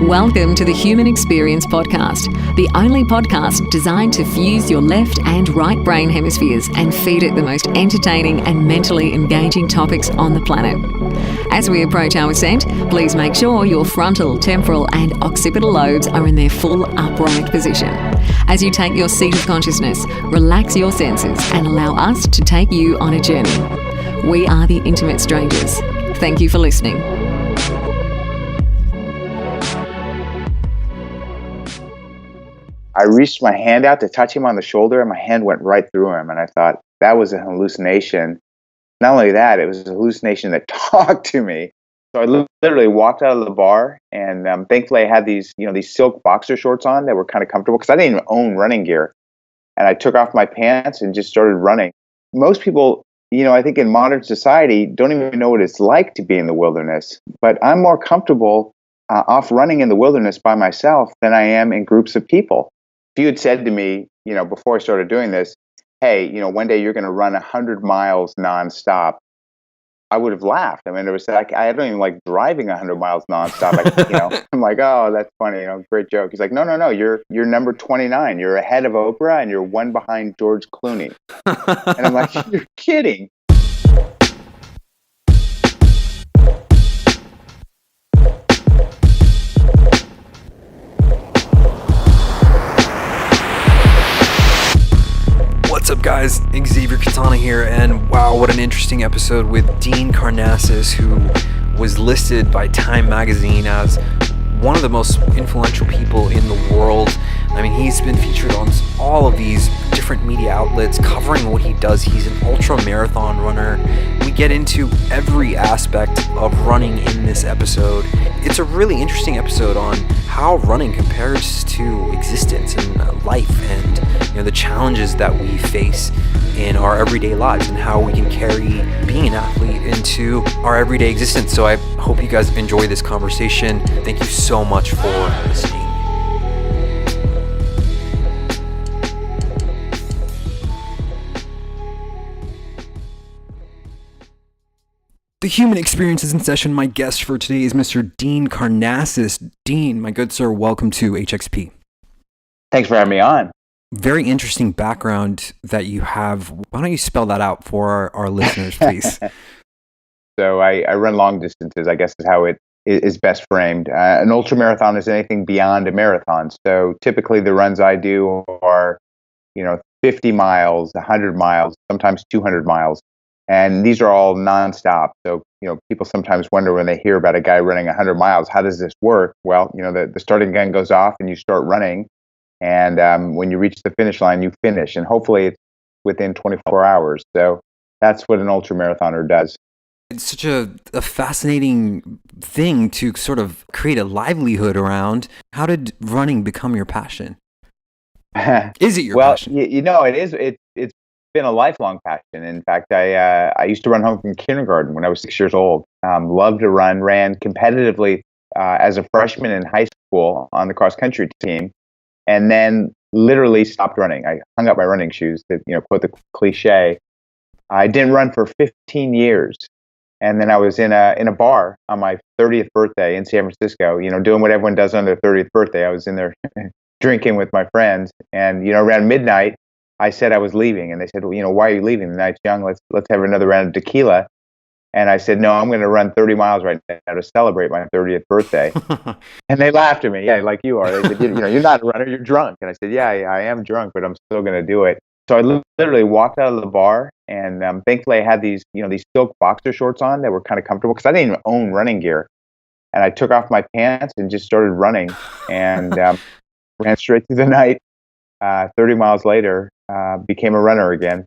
Welcome to the Human Experience Podcast, the only podcast designed to fuse your left and right brain hemispheres and feed it the most entertaining and mentally engaging topics on the planet. As we approach our ascent, please make sure your frontal, temporal and occipital lobes are in their full upright position. As you take your seat of consciousness, relax your senses and allow us to take you on a journey. We are the Intimate Strangers. Thank you for listening. I reached my hand out to touch him on the shoulder, and my hand went right through him. And I thought, that was a hallucination. Not only that, it was a hallucination that talked to me. So I literally walked out of the bar, and thankfully I had these silk boxer shorts on that were kind of comfortable because I didn't even own running gear. And I took off my pants and just started running. Most people, I think in modern society don't even know what it's like to be in the wilderness. But I'm more comfortable off running in the wilderness by myself than I am in groups of people. If you had said to me, before I started doing this, hey, one day you're going to run 100 miles nonstop, I would have laughed. I mean, it was like, I don't even like driving 100 miles nonstop. I'm like, oh, that's funny, great joke. He's like, no, you're number 29. You're ahead of Oprah and you're one behind George Clooney. And I'm like, you're kidding. What's up, guys? Xavier Katana here, and wow, what an interesting episode with Dean Karnazes, who was listed by Time magazine as one of the most influential people in the world. I mean, he's been featured on all of these different media outlets covering what he does. He's an ultra-marathon runner. We get into every aspect of running in this episode. It's a really interesting episode on how running compares to existence and life, and the challenges that we face in our everyday lives and how we can carry being an athlete into our everyday existence. So I hope you guys enjoy this conversation. Thank you so much for listening. The Human Experience is in session. My guest for today is Mr. Dean Karnazes. Dean, my good sir, welcome to HXP. Thanks for having me on. Very interesting background that you have. Why don't you spell that out for our listeners, please? So I run long distances, I guess is how it is best framed. An ultramarathon is anything beyond a marathon. So typically the runs I do are, 50 miles, 100 miles, sometimes 200 miles. And these are all nonstop. So, people sometimes wonder when they hear about a guy running 100 miles, how does this work? Well, the starting gun goes off and you start running. And when you reach the finish line, you finish. And hopefully it's within 24 hours. So that's what an ultramarathoner does. It's such a fascinating thing to sort of create a livelihood around. How did running become your passion? Is it your passion? Well, it is. It's been a lifelong passion. In fact, I used to run home from kindergarten when I was 6 years old. Loved to run, ran competitively as a freshman in high school on the cross country team. And then literally stopped running. I hung up my running shoes to, quote the cliche. I didn't run for 15 years. And then I was in a bar on my 30th birthday in San Francisco, doing what everyone does on their 30th birthday. I was in there drinking with my friends. And, around midnight, I said I was leaving. And they said, well, why are you leaving? The night's young. Let's have another round of tequila. And I said, no, I'm going to run 30 miles right now to celebrate my 30th birthday. And they laughed at me. Yeah, like you are. They said, you're not a runner, you're drunk. And I said, yeah, I am drunk, but I'm still going to do it. So I literally walked out of the bar, and thankfully I had these silk boxer shorts on that were kind of comfortable because I didn't even own running gear. And I took off my pants and just started running and ran straight through the night. 30 miles later, became a runner again.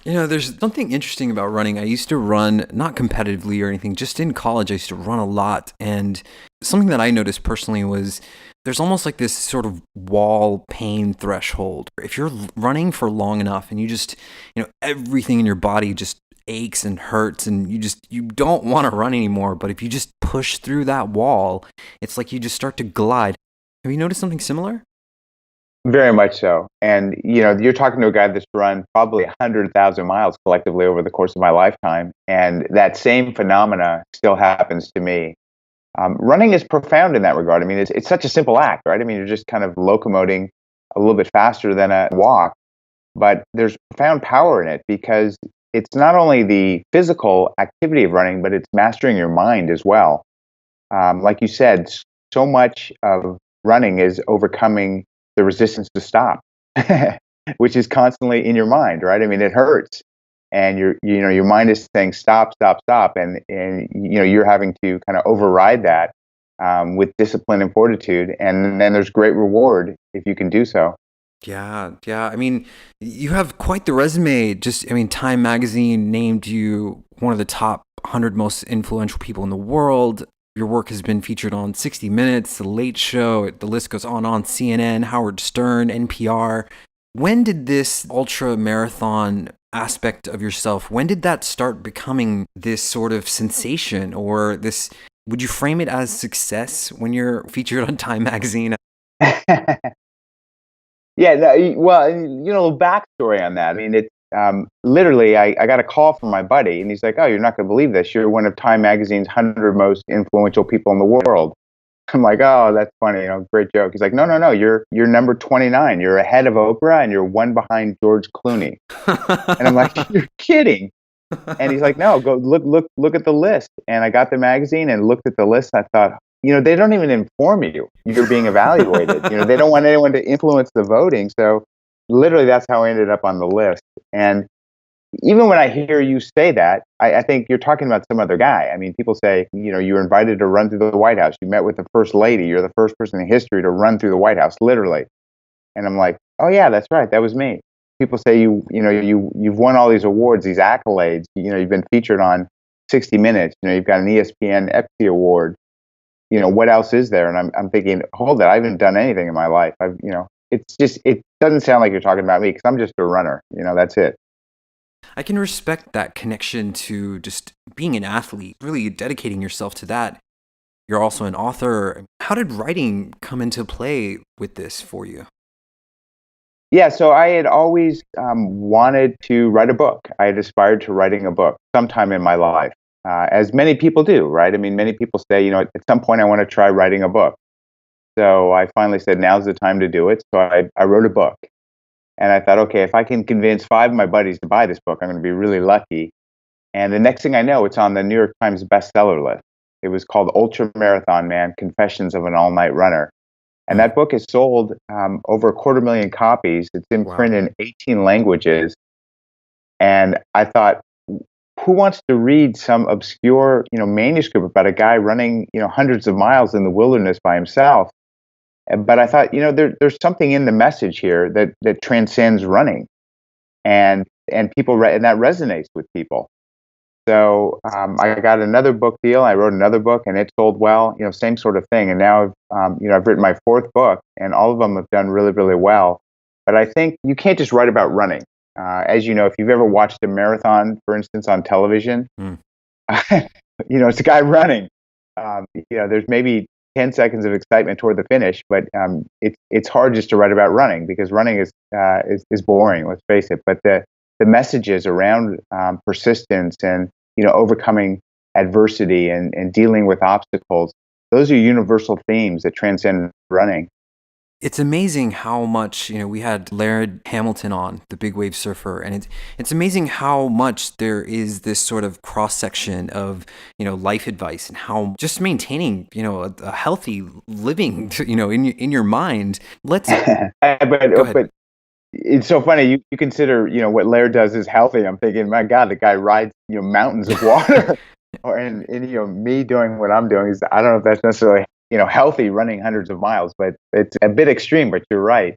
There's something interesting about running. I used to run, not competitively or anything, just in college I used to run a lot. And something that I noticed personally was there's almost like this sort of wall pain threshold. If you're running for long enough and you just, everything in your body just aches and hurts and you don't want to run anymore. But if you just push through that wall, it's like you just start to glide. Have you noticed something similar? Very much so. And, you're talking to a guy that's run probably 100,000 miles collectively over the course of my lifetime. And that same phenomena still happens to me. Running is profound in that regard. I mean, it's such a simple act, right? I mean, you're just kind of locomoting a little bit faster than a walk, but there's profound power in it because it's not only the physical activity of running, but it's mastering your mind as well. Like you said, so much of running is overcoming the resistance to stop, which is constantly in your mind, right? I mean, it hurts, and your mind is saying stop, stop, stop, and you're having to kind of override that with discipline and fortitude, and then there's great reward if you can do so. Yeah, yeah. I mean, you have quite the resume. Time Magazine named you one of the top 100 most influential people in the world. Your work has been featured on 60 Minutes, The Late Show, the list goes on CNN, Howard Stern, NPR. When did this ultra marathon aspect of yourself, when did that start becoming this sort of sensation, or this, would you frame it as success when you're featured on Time Magazine? Yeah, well, a little backstory on that. I mean, it's literally, I got a call from my buddy, and he's like, "Oh, you're not going to believe this. You're one of Time Magazine's 100 most influential people in the world." I'm like, "Oh, that's funny, great joke." He's like, "No, no, no. You're number 29. You're ahead of Oprah, and you're one behind George Clooney." And I'm like, "You're kidding." And he's like, "No, go look at the list." And I got the magazine and looked at the list. I thought, they don't even inform you you're being evaluated. They don't want anyone to influence the voting. So literally, that's how I ended up on the list. And even when I hear you say that, I think you're talking about some other guy. I mean, people say, you were invited to run through the White House. You met with the first lady. You're the first person in history to run through the White House, literally. And I'm like, oh yeah, that's right. That was me. People say you've won all these awards, these accolades. You've been featured on 60 Minutes. You've got an ESPN Epsi Award. What else is there? And I'm thinking, hold it, I haven't done anything in my life. It doesn't sound like you're talking about me because I'm just a runner. That's it. I can respect that connection to just being an athlete, really dedicating yourself to that. You're also an author. How did writing come into play with this for you? Yeah, so I had always wanted to write a book. I had aspired to writing a book sometime in my life, as many people do, right? I mean, many people say, at some point I want to try writing a book. So I finally said, now's the time to do it. So I wrote a book. And I thought, okay, if I can convince 5 of my buddies to buy this book, I'm going to be really lucky. And the next thing I know, it's on the New York Times bestseller list. It was called Ultramarathon, Man, Confessions of an All-Night Runner. And that book has sold over 250,000 copies. It's in print in 18 languages. And I thought, who wants to read some obscure, manuscript about a guy running, hundreds of miles in the wilderness by himself? But I thought, there's something in the message here that transcends running, and people and that resonates with people. So I got another book deal. I wrote another book, and it sold well. Same sort of thing. And now I've written my 4th book, and all of them have done really, really well. But I think you can't just write about running. As you know, if you've ever watched a marathon, for instance, on television, it's a guy running. There's maybe 10 seconds of excitement toward the finish, but it's hard just to write about running because running is boring. Let's face it. But the messages around persistence and overcoming adversity and dealing with obstacles, those are universal themes that transcend running. It's amazing how much, we had Laird Hamilton on, the big wave surfer, and it's amazing how much there is this sort of cross-section of, life advice and how just maintaining, a healthy living, in your mind. Let's but it's so funny. You consider, what Laird does is healthy. I'm thinking, my God, the guy rides, mountains of water. and me doing what I'm doing is, I don't know if that's necessarily healthy, running hundreds of miles, but it's a bit extreme, but you're right.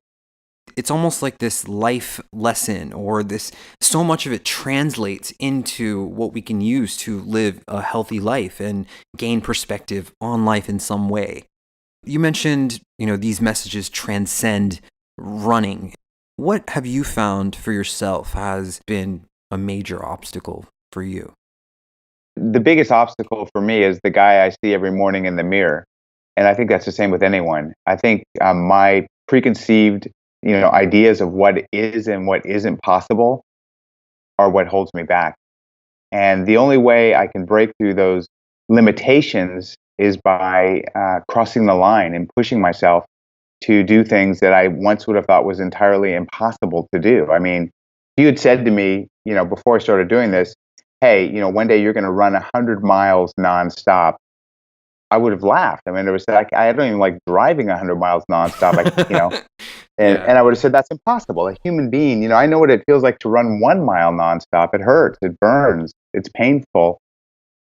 It's almost like this life lesson, or this, so much of it translates into what we can use to live a healthy life and gain perspective on life in some way. You mentioned, these messages transcend running. What have you found for yourself has been a major obstacle for you? The biggest obstacle for me is the guy I see every morning in the mirror. And I think that's the same with anyone. I think my preconceived, ideas of what is and what isn't possible are what holds me back. And the only way I can break through those limitations is by crossing the line and pushing myself to do things that I once would have thought was entirely impossible to do. I mean, if you had said to me, before I started doing this, hey, one day you're going to run 100 miles nonstop, I would have laughed. I mean, it was like, I don't even like driving 100 miles nonstop. And Yeah. I would have said, that's impossible. A human being, I know what it feels like to run 1 mile nonstop. It hurts, it burns, it's painful.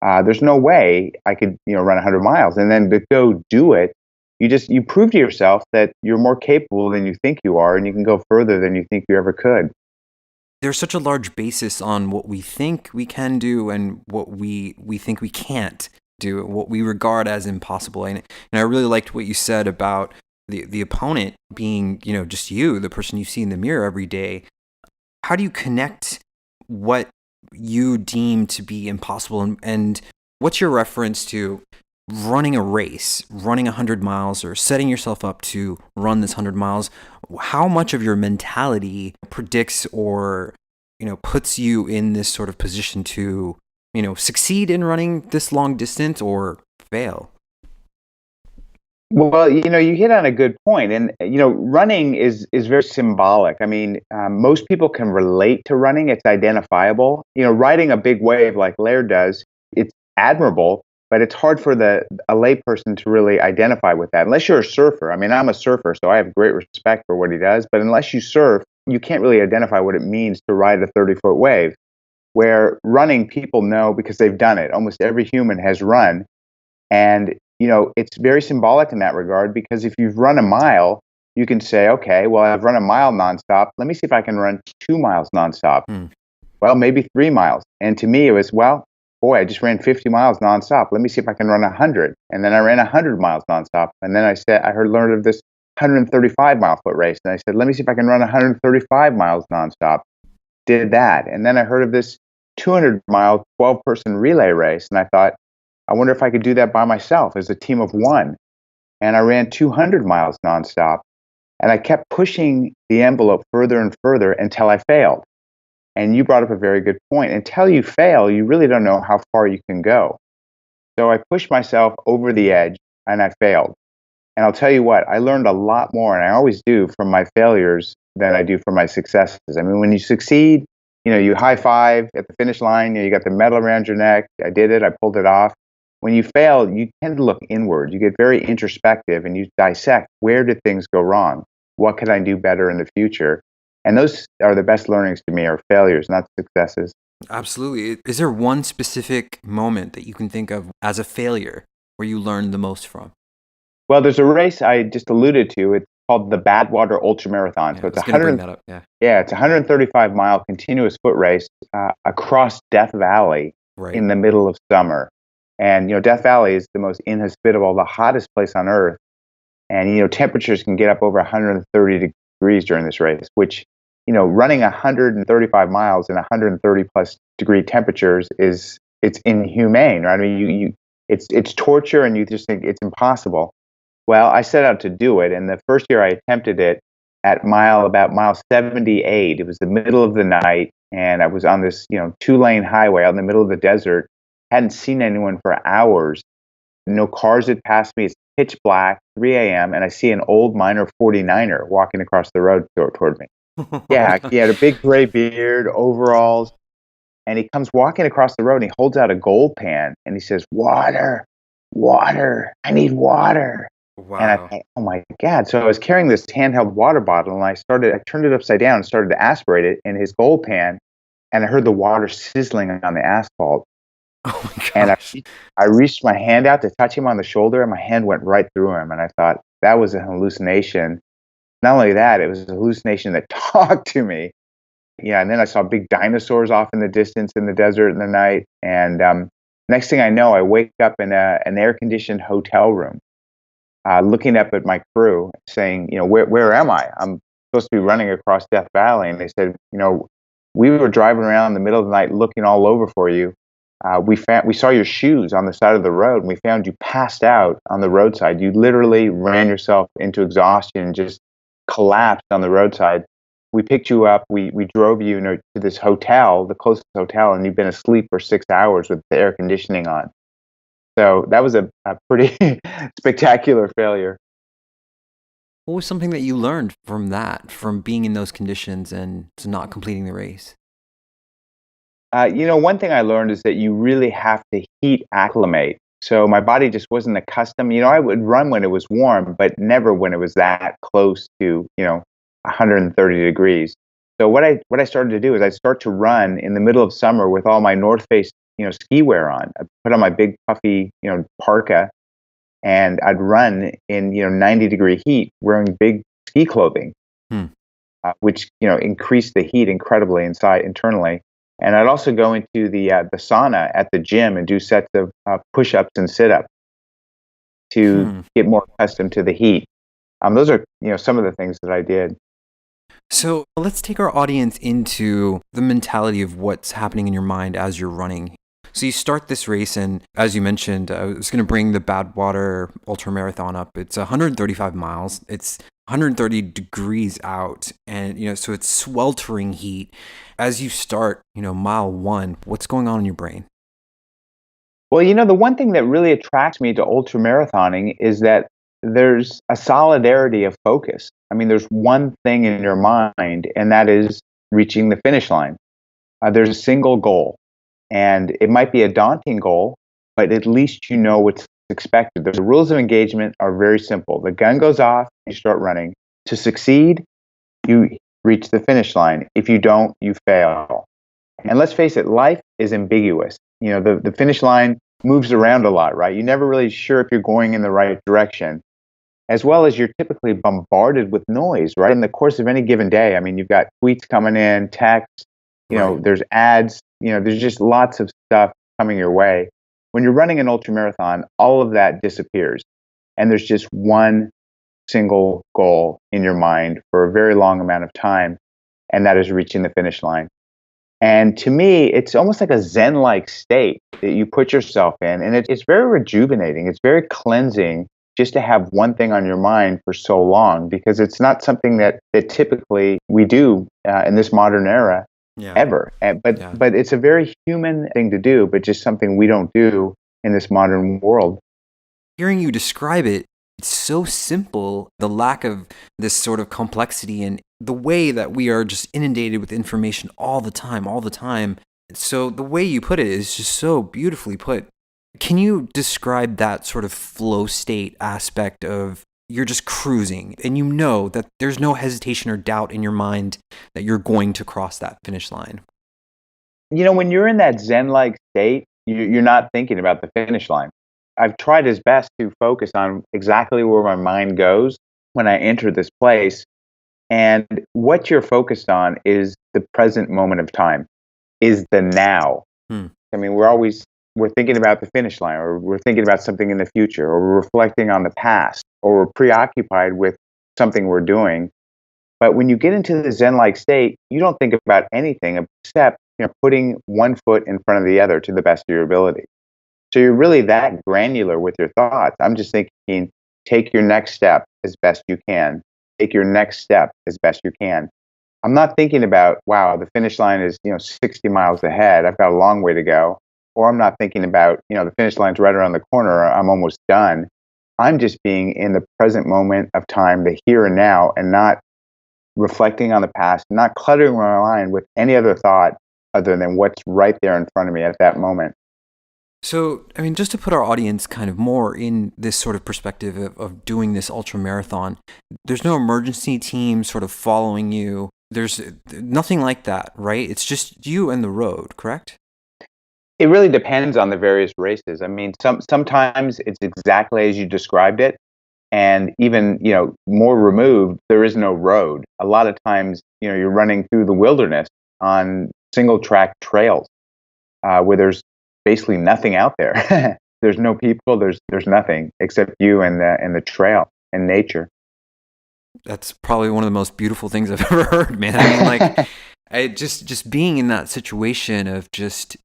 There's no way I could, run 100 miles. And then to go do it, you prove to yourself that you're more capable than you think you are, and you can go further than you think you ever could. There's such a large basis on what we think we can do and what we think we can't do, what we regard as impossible. And I really liked what you said about the opponent being, just you, the person you see in the mirror every day. How do you connect what you deem to be impossible, and what's your reference to running a race, running 100 miles, or setting yourself up to run this 100 miles? How much of your mentality predicts or puts you in this sort of position to succeed in running this long distance or fail? Well, you hit on a good point, and running is very symbolic. I mean, most people can relate to running; it's identifiable. Riding a big wave like Laird does, it's admirable, but it's hard for a layperson to really identify with that. Unless you're a surfer. I mean, I'm a surfer, so I have great respect for what he does. But unless you surf, you can't really identify what it means to ride a 30-foot wave. Where running, people know because they've done it. Almost every human has run, and it's very symbolic in that regard, because if you've run a mile, you can say, okay, well, I've run a mile nonstop. Let me see if I can run 2 miles nonstop. Well, maybe 3 miles. And to me, it was, well, boy, I just ran 50 miles nonstop. Let me see if I can run 100. And then I ran 100 miles nonstop. And then learned of this 135-mile foot race. And I said, let me see if I can run 135 miles nonstop. Did that. And then I heard of this 200-mile 12-person relay race. And I thought, I wonder if I could do that by myself as a team of one. And I ran 200 miles nonstop. And I kept pushing the envelope further and further until I failed. And you brought up a very good point. Until you fail, you really don't know how far you can go. So I pushed myself over the edge and I failed. And I'll tell you what, I learned a lot more, and I always do, from my failures than I do from my successes. I mean, when you succeed, you high five at the finish line, you got the medal around your neck. I did it, I pulled it off. When you fail, you tend to look inward. You get very introspective and you dissect, where did things go wrong? What can I do better in the future? And those are the best learnings to me, are failures, not successes. Absolutely. Is there one specific moment that you can think of as a failure where you learned the most from? Well, there's a race I just alluded to. It's called the Badwater ultramarathon. Yeah, So it's I was going to bring that up. it's a 135-mile continuous foot race across Death Valley Right. in the middle of summer. And Death Valley is the most inhospitable, the hottest place on earth. And temperatures can get up over 130 degrees during this race, which running 135 miles in 130 plus degree temperatures it's inhumane, right? I mean, it's torture, and you just think it's impossible. Well, I set out to do it, and the first year I attempted it at about mile 78. It was the middle of the night, and I was on this 2-lane highway out in the middle of the desert. Hadn't seen anyone for hours. No cars had passed me. It's pitch black, 3 a.m., and I see an old miner 49er walking across the road toward me. Yeah, he had a big gray beard, overalls, and he comes walking across the road, and he holds out a gold pan, and he says, water, water, I need water. Wow. And I thought, oh my God. So I was carrying this handheld water bottle, and I turned it upside down and started to aspirate it in his gold pan, and I heard the water sizzling on the asphalt. Oh my And gosh. I reached my hand out to touch him on the shoulder, and my hand went right through him. And I thought, that was a hallucination. Not only that, it was a hallucination that talked to me. Yeah, and then I saw big dinosaurs off in the distance in the desert in the night. And next thing I know, I wake up in an air-conditioned hotel room, looking up at my crew, saying, where am I? I'm supposed to be running across Death Valley. And they said, we were driving around in the middle of the night looking all over for you. We saw your shoes on the side of the road, and we found you passed out on the roadside. You literally ran yourself into exhaustion and just collapsed on the roadside. We picked you up. We drove you to this hotel, the closest hotel, and you've been asleep for 6 hours with the air conditioning on. So that was a pretty spectacular failure. What was something that you learned from that, from being in those conditions and not completing the race? One thing I learned is that you really have to heat acclimate. So my body just wasn't accustomed. I would run when it was warm, but never when it was that close to, 130 degrees. So what I started to do is I start to run in the middle of summer with all my North Face, ski wear on. I put on my big puffy, parka, and I'd run in, 90-degree heat wearing big ski clothing, Hmm. which, increased the heat incredibly internally. And I'd also go into the sauna at the gym and do sets of push-ups and sit-ups to get more accustomed to the heat. Those are, some of the things that I did. So let's take our audience into the mentality of what's happening in your mind as you're running. So you start this race, and as you mentioned, I was going to bring the Badwater ultramarathon up. It's 135 miles. It's 130 degrees out, and so it's sweltering heat. As you start, mile one, what's going on in your brain? Well, the one thing that really attracts me to ultramarathoning is that there's a solidarity of focus. I mean, there's one thing in your mind, and that is reaching the finish line. There's a single goal, and it might be a daunting goal, but at least you know what's expected. The rules of engagement are very simple. The gun goes off, you start running. To succeed, you reach the finish line. If you don't, you fail. And let's face it, life is ambiguous. The finish line moves around a lot, right? You're never really sure if you're going in the right direction, as well as you're typically bombarded with noise, right? In the course of any given day, I mean, you've got tweets coming in, texts, Right. there's ads, there's just lots of stuff coming your way. When you're running an ultramarathon, all of that disappears. And there's just one single goal in your mind for a very long amount of time, and that is reaching the finish line. And to me, it's almost like a Zen-like state that you put yourself in, and it's very rejuvenating. It's very cleansing just to have one thing on your mind for so long, because it's not something that typically we do in this modern era ever. But it's a very human thing to do, but just something we don't do in this modern world. Hearing you describe it, it's so simple, the lack of this sort of complexity and the way that we are just inundated with information all the time. So the way you put it is just so beautifully put. Can you describe that sort of flow state aspect of you're just cruising and you know that there's no hesitation or doubt in your mind that you're going to cross that finish line? When you're in that Zen-like state, you're not thinking about the finish line. I've tried as best to focus on exactly where my mind goes when I enter this place. And what you're focused on is the present moment of time, is the now. I mean, we're thinking about the finish line, or we're thinking about something in the future, or we're reflecting on the past, or we're preoccupied with something we're doing. But when you get into the Zen-like state, you don't think about anything except putting one foot in front of the other to the best of your ability. So you're really that granular with your thoughts. I'm just thinking, take your next step as best you can. Take your next step as best you can. I'm not thinking about, wow, the finish line is 60 miles ahead. I've got a long way to go. Or I'm not thinking about, the finish line's right around the corner. I'm almost done. I'm just being in the present moment of time, the here and now, and not reflecting on the past, not cluttering my mind with any other thought other than what's right there in front of me at that moment. So, I mean, just to put our audience kind of more in this sort of perspective of doing this ultra marathon, there's no emergency team sort of following you. There's nothing like that, right? It's just you and the road, correct? It really depends on the various races. I mean, sometimes it's exactly as you described it, and even more removed, there is no road. A lot of times, you're running through the wilderness on single track trails where there's basically nothing out there. There's no people. There's nothing except you and the trail and nature. That's probably one of the most beautiful things I've ever heard, man. I mean, like, I just being in that situation of just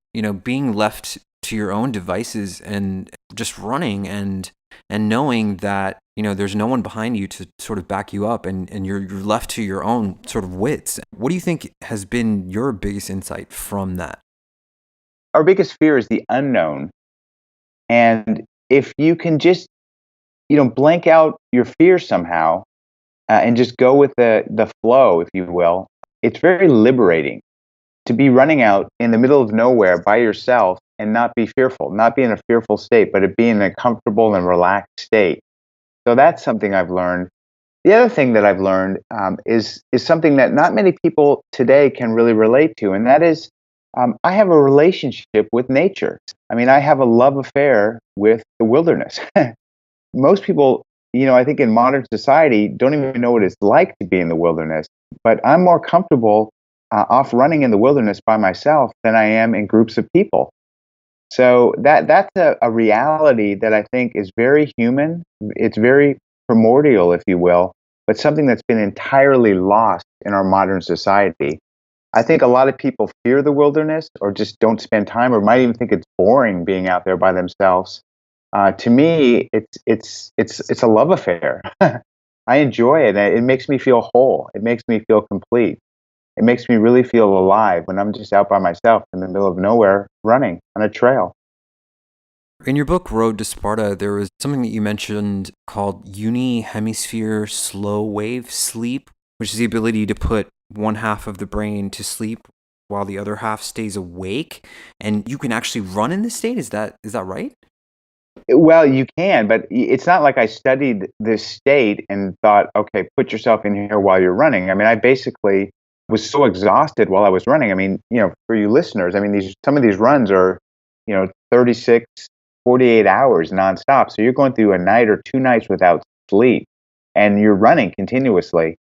being left to your own devices and just running and knowing that there's no one behind you to sort of back you up and you're left to your own sort of wits. What do you think has been your biggest insight from that? Our biggest fear is the unknown. And if you can just, blank out your fear somehow, and just go with the flow, if you will, it's very liberating to be running out in the middle of nowhere by yourself and not be fearful, not be in a fearful state, but to be in a comfortable and relaxed state. So that's something I've learned. The other thing that I've learned is something that not many people today can really relate to, and that is I have a relationship with nature. I mean, I have a love affair with the wilderness. Most people, I think in modern society don't even know what it's like to be in the wilderness. But I'm more comfortable off running in the wilderness by myself than I am in groups of people. So that's a reality that I think is very human. It's very primordial, if you will, but something that's been entirely lost in our modern society. I think a lot of people fear the wilderness or just don't spend time or might even think it's boring being out there by themselves. To me, it's a love affair. I enjoy it. It makes me feel whole. It makes me feel complete. It makes me really feel alive when I'm just out by myself in the middle of nowhere running on a trail. In your book, Road to Sparta, there was something that you mentioned called Unihemispheric slow wave sleep, which is the ability to put one half of the brain to sleep while the other half stays awake. And you can actually run in this state. Is that right? Well, you can, but it's not like I studied this state and thought, okay, put yourself in here while you're running. I mean, I basically was so exhausted while I was running. I mean, for you listeners, I mean, some of these runs are, 36, 48 hours nonstop. So you're going through a night or 2 nights without sleep and you're running continuously.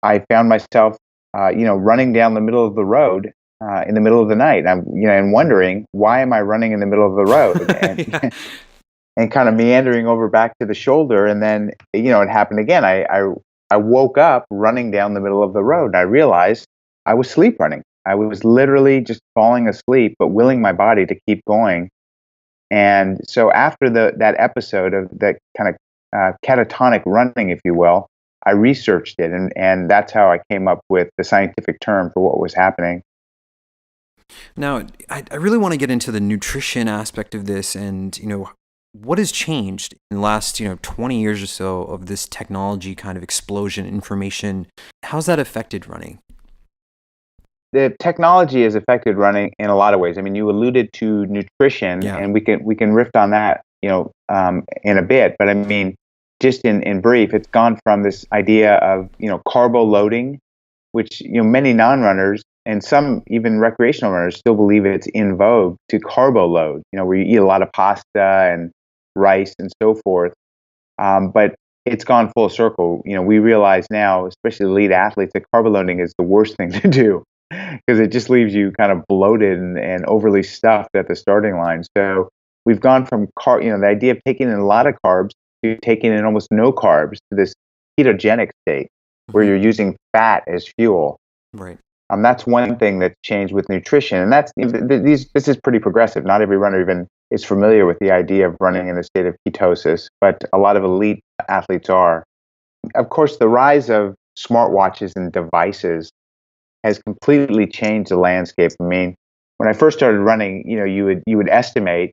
I found myself, running down the middle of the road in the middle of the night. And wondering, why am I running in the middle of the road? And Yeah. and kind of meandering over back to the shoulder. And then, it happened again. I woke up running down the middle of the road. I realized I was sleep running. I was literally just falling asleep, but willing my body to keep going. And so after that episode of that kind of catatonic running, if you will, I researched it. And that's how I came up with the scientific term for what was happening. Now, I really want to get into the nutrition aspect of this and, what has changed in the last, 20 years or so of this technology kind of explosion, information? How's that affected running? The technology has affected running in a lot of ways. I mean, you alluded to nutrition, Yeah. and we can riff on that, in a bit. But I mean, just in brief, it's gone from this idea of carbo loading, which many non-runners and some even recreational runners still believe it's in vogue to carbo load. Where you eat a lot of pasta and rice and so forth. But it's gone full circle. We realize now, especially elite athletes, that carbo loading is the worst thing to do because it just leaves you kind of bloated and overly stuffed at the starting line. So we've gone from the idea of taking in a lot of carbs to taking in almost no carbs to this ketogenic state where you're using fat as fuel. Right. That's one thing that's changed with nutrition, and that's this is pretty progressive. Not every runner even is familiar with the idea of running in a state of ketosis, but a lot of elite athletes are. Of course, the rise of smartwatches and devices has completely changed the landscape. I mean, when I first started running, you would estimate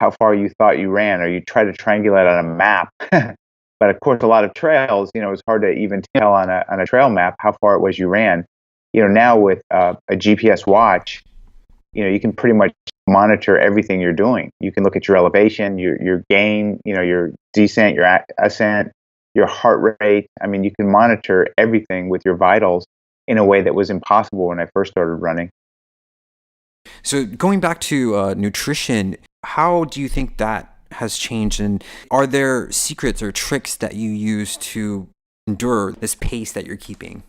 how far you thought you ran, or you try to triangulate on a map. But of course, a lot of trails, it's hard to even tell on a trail map how far it was you ran. Now with a GPS watch, you can pretty much monitor everything you're doing. You can look at your elevation, your gain, your descent, your ascent, your heart rate. I mean, you can monitor everything with your vitals in a way that was impossible when I first started running. So going back to nutrition, how do you think that has changed? And are there secrets or tricks that you use to endure this pace that you're keeping?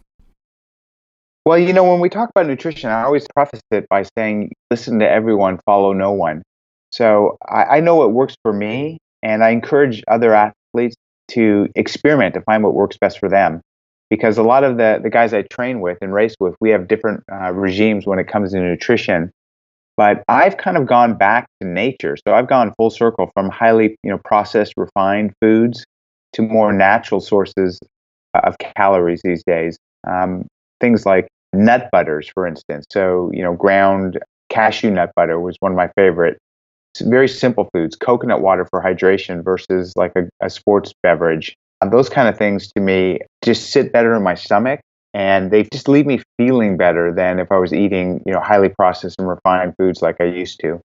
Well, when we talk about nutrition, I always preface it by saying, listen to everyone, follow no one. So I know what works for me, and I encourage other athletes to experiment to find what works best for them. Because a lot of the guys I train with and race with, we have different regimes when it comes to nutrition. But I've kind of gone back to nature. So I've gone full circle from highly processed, refined foods to more natural sources of calories these days. Things like nut butters, for instance. So, ground cashew nut butter was one of my favorite. very simple foods, coconut water for hydration versus like a sports beverage. Those kind of things to me just sit better in my stomach, and they just leave me feeling better than if I was eating, highly processed and refined foods like I used to.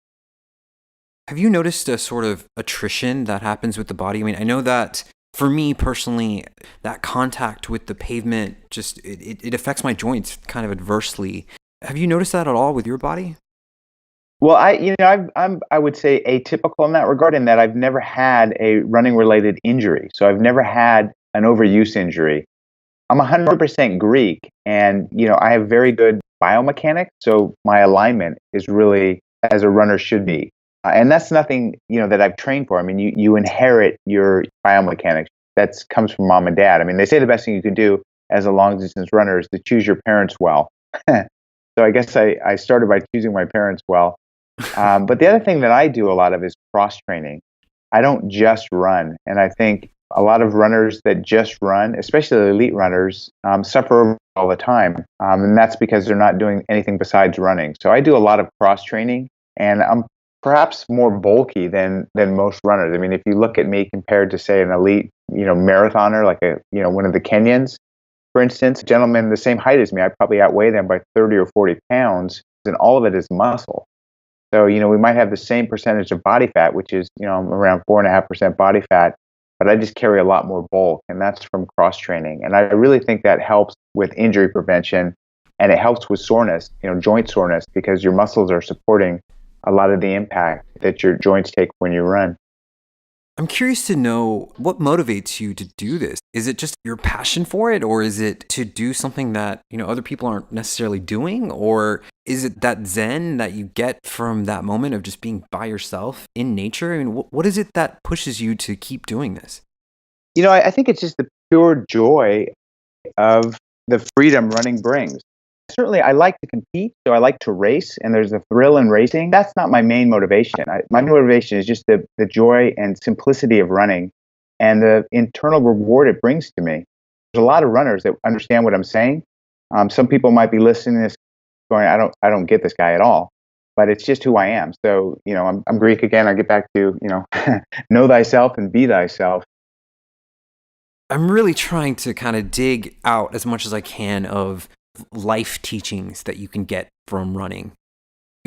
Have you noticed a sort of attrition that happens with the body? I mean, I know that for me personally, that contact with the pavement just it affects my joints kind of adversely. Have you noticed that at all with your body? Well, I would say atypical in that regard, in that I've never had a running related injury. So I've never had an overuse injury. I'm 100% Greek, and I have very good biomechanics. So my alignment is really as a runner should be, and that's nothing that I've trained for. I mean, you inherit your biomechanics. That comes from mom and dad. I mean, they say the best thing you can do as a long distance runner is to choose your parents well. So I guess I started by choosing my parents well. But the other thing that I do a lot of is cross training. I don't just run. And I think a lot of runners that just run, especially elite runners, suffer all the time. And that's because they're not doing anything besides running. So I do a lot of cross training, and I'm perhaps more bulky than most runners. I mean, if you look at me compared to, say, an elite, marathoner, like one of the Kenyans, for instance, a gentleman the same height as me, I probably outweigh them by 30 or 40 pounds, and all of it is muscle. So, we might have the same percentage of body fat, which is, around 4.5% body fat, but I just carry a lot more bulk, and that's from cross training. And I really think that helps with injury prevention, and it helps with soreness, joint soreness, because your muscles are supporting a lot of the impact that your joints take when you run. I'm curious to know what motivates you to do this. Is it just your passion for it, or is it to do something that, other people aren't necessarily doing? Or is it that zen that you get from that moment of just being by yourself in nature? I mean, what is it that pushes you to keep doing this? I think it's just the pure joy of the freedom running brings. Certainly, I like to compete, so I like to race, and there's a thrill in racing. That's not my main motivation. My motivation is just the joy and simplicity of running and the internal reward it brings to me. There's a lot of runners that understand what I'm saying. Some people might be listening to this going, I don't get this guy at all, but it's just who I am. So, I'm Greek again. I get back to, know thyself and be thyself. I'm really trying to kind of dig out as much as I can of life teachings that you can get from running.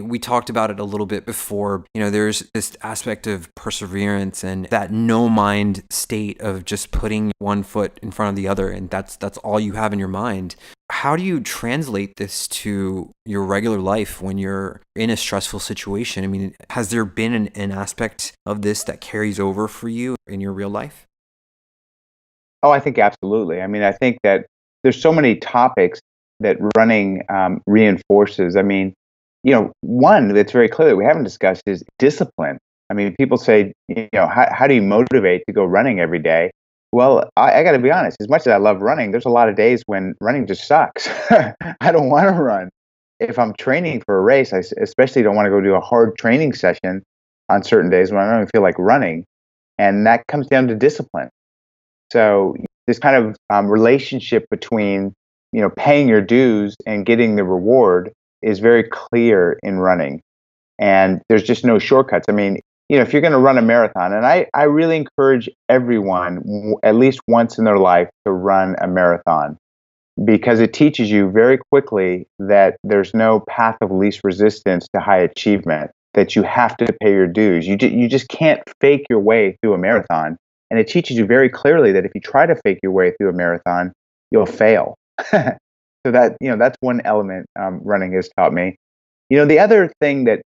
We talked about it a little bit before. There's this aspect of perseverance and that no mind state of just putting one foot in front of the other, and that's all you have in your mind. How do you translate this to your regular life when you're in a stressful situation? I mean, has there been an aspect of this that carries over for you in your real life? Oh, I think absolutely. I mean, I think that there's so many topics that running reinforces. I mean, one that's very clear that we haven't discussed is discipline. I mean, people say, how do you motivate to go running every day? Well, I got to be honest, as much as I love running, there's a lot of days when running just sucks. I don't want to run. If I'm training for a race, I especially don't want to go do a hard training session on certain days when I don't even feel like running. And that comes down to discipline. So this kind of relationship between paying your dues and getting the reward is very clear in running. And there's just no shortcuts. I mean, if you're going to run a marathon, and I really encourage everyone at least once in their life to run a marathon, because it teaches you very quickly that there's no path of least resistance to high achievement, that you have to pay your dues. You just can't fake your way through a marathon. And it teaches you very clearly that if you try to fake your way through a marathon, you'll fail. So that's one element running has taught me. The other thing that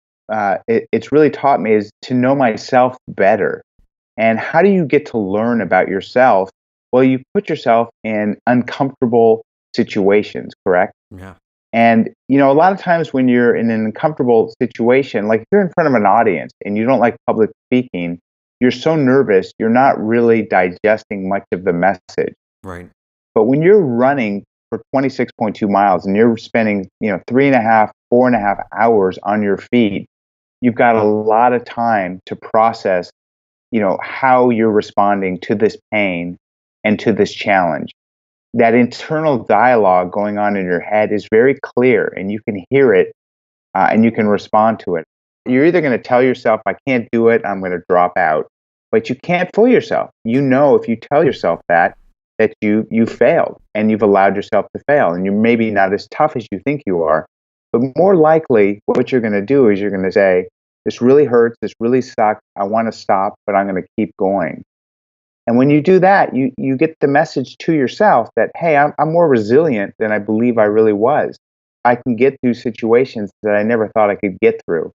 it's really taught me is to know myself better. And how do you get to learn about yourself? Well, you put yourself in uncomfortable situations, correct? Yeah. And, a lot of times when you're in an uncomfortable situation, like if you're in front of an audience and you don't like public speaking, you're so nervous, you're not really digesting much of the message. Right. But when you're running for 26.2 miles and you're spending, 3.5, 4.5 hours on your feet, you've got a lot of time to process, how you're responding to this pain and to this challenge. That internal dialogue going on in your head is very clear, and you can hear it and you can respond to it. You're either going to tell yourself, I can't do it, I'm going to drop out. But you can't fool yourself. You know, if you tell yourself that you failed and you've allowed yourself to fail, and you're maybe not as tough as you think you are. But more likely, what you're going to do is you're going to say, this really hurts, this really sucks, I want to stop, but I'm going to keep going. And when you do that, you get the message to yourself that, hey, I'm more resilient than I believe I really was. I can get through situations that I never thought I could get through.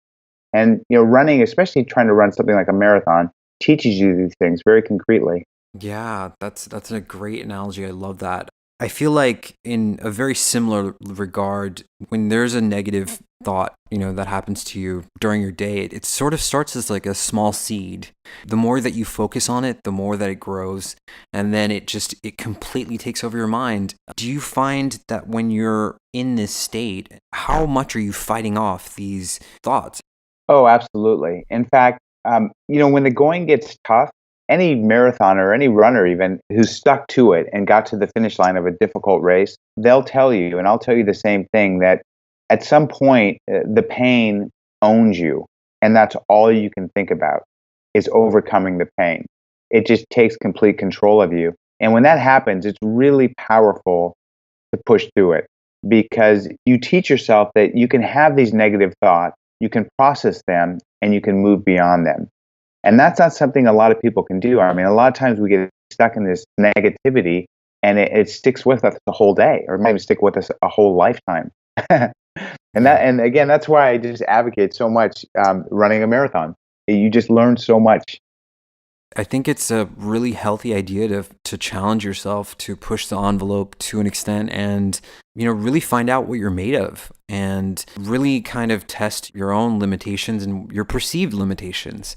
And running, especially trying to run something like a marathon, teaches you these things very concretely. Yeah, that's a great analogy. I love that. I feel like in a very similar regard, when there's a negative thought, that happens to you during your day, it sort of starts as like a small seed. The more that you focus on it, the more that it grows, and then it completely takes over your mind. Do you find that when you're in this state, how much are you fighting off these thoughts? Oh, absolutely. In fact, when the going gets tough, any marathoner or any runner even who's stuck to it and got to the finish line of a difficult race, they'll tell you, and I'll tell you the same thing, that at some point the pain owns you, and that's all you can think about is overcoming the pain. It just takes complete control of you. And when that happens, it's really powerful to push through it, because you teach yourself that you can have these negative thoughts, you can process them, and you can move beyond them. And that's not something a lot of people can do. I mean, a lot of times we get stuck in this negativity, and it sticks with us the whole day, or maybe stick with us a whole lifetime. And again, that's why I just advocate so much running a marathon. You just learn so much. I think it's a really healthy idea to challenge yourself, to push the envelope to an extent, and really find out what you're made of, and really kind of test your own limitations and your perceived limitations.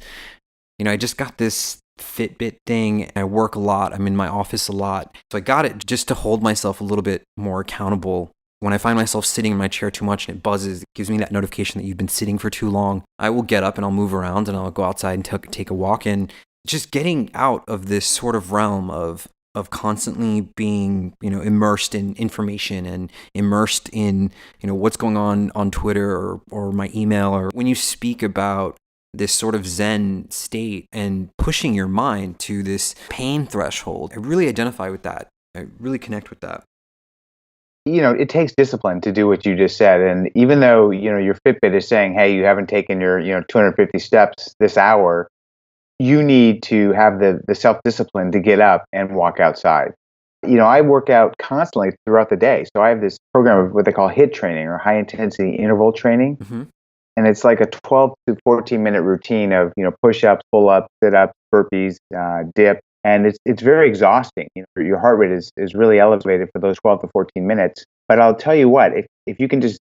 I just got this Fitbit thing. I work a lot. I'm in my office a lot. So I got it just to hold myself a little bit more accountable. When I find myself sitting in my chair too much and it buzzes, it gives me that notification that you've been sitting for too long. I will get up and I'll move around and I'll go outside and take a walk. And just getting out of this sort of realm of constantly being, immersed in information and immersed in, what's going on Twitter or my email, or when you speak about this sort of Zen state and pushing your mind to this pain threshold. I really identify with that. I really connect with that. It takes discipline to do what you just said. And even though, your Fitbit is saying, hey, you haven't taken your, 250 steps this hour, you need to have the self-discipline to get up and walk outside. I work out constantly throughout the day. So I have this program of what they call HIIT training, or high intensity interval training. Mm-hmm. And it's like a 12 to 14 minute routine of, push-ups, pull-ups, sit-ups, burpees, dip. And it's very exhausting. Your heart rate is really elevated for those 12 to 14 minutes. But I'll tell you what, if you can just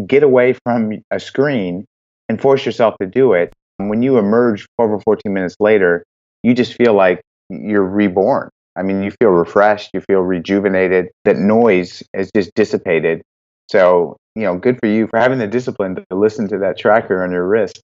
get away from a screen and force yourself to do it, when you emerge 12 or 14 minutes later, you just feel like you're reborn. I mean, you feel refreshed, you feel rejuvenated. That noise is just dissipated. So, good for you for having the discipline to listen to that tracker on your wrist.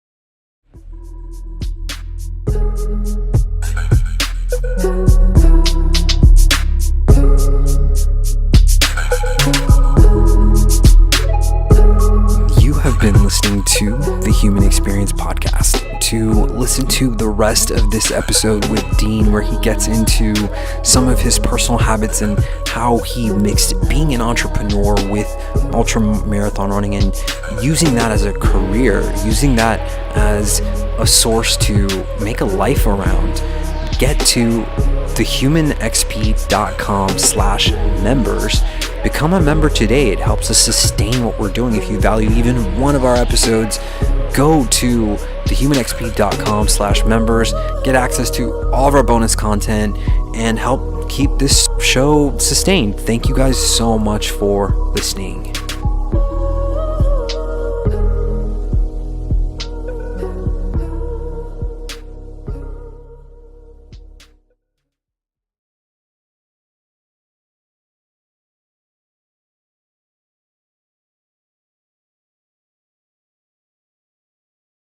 You have been listening to the Human Experience Podcast. To listen to the rest of this episode with Dean, where he gets into some of his personal habits and how he mixed being an entrepreneur with ultramarathon running and using that as a career, using that as a source to make a life around, get to thehumanxp.com/members. Become a member today. It helps us sustain what we're doing. If you value even one of our episodes, go to thehumanxp.com/members, get access to all of our bonus content, and help keep this show sustained. Thank you guys so much for listening.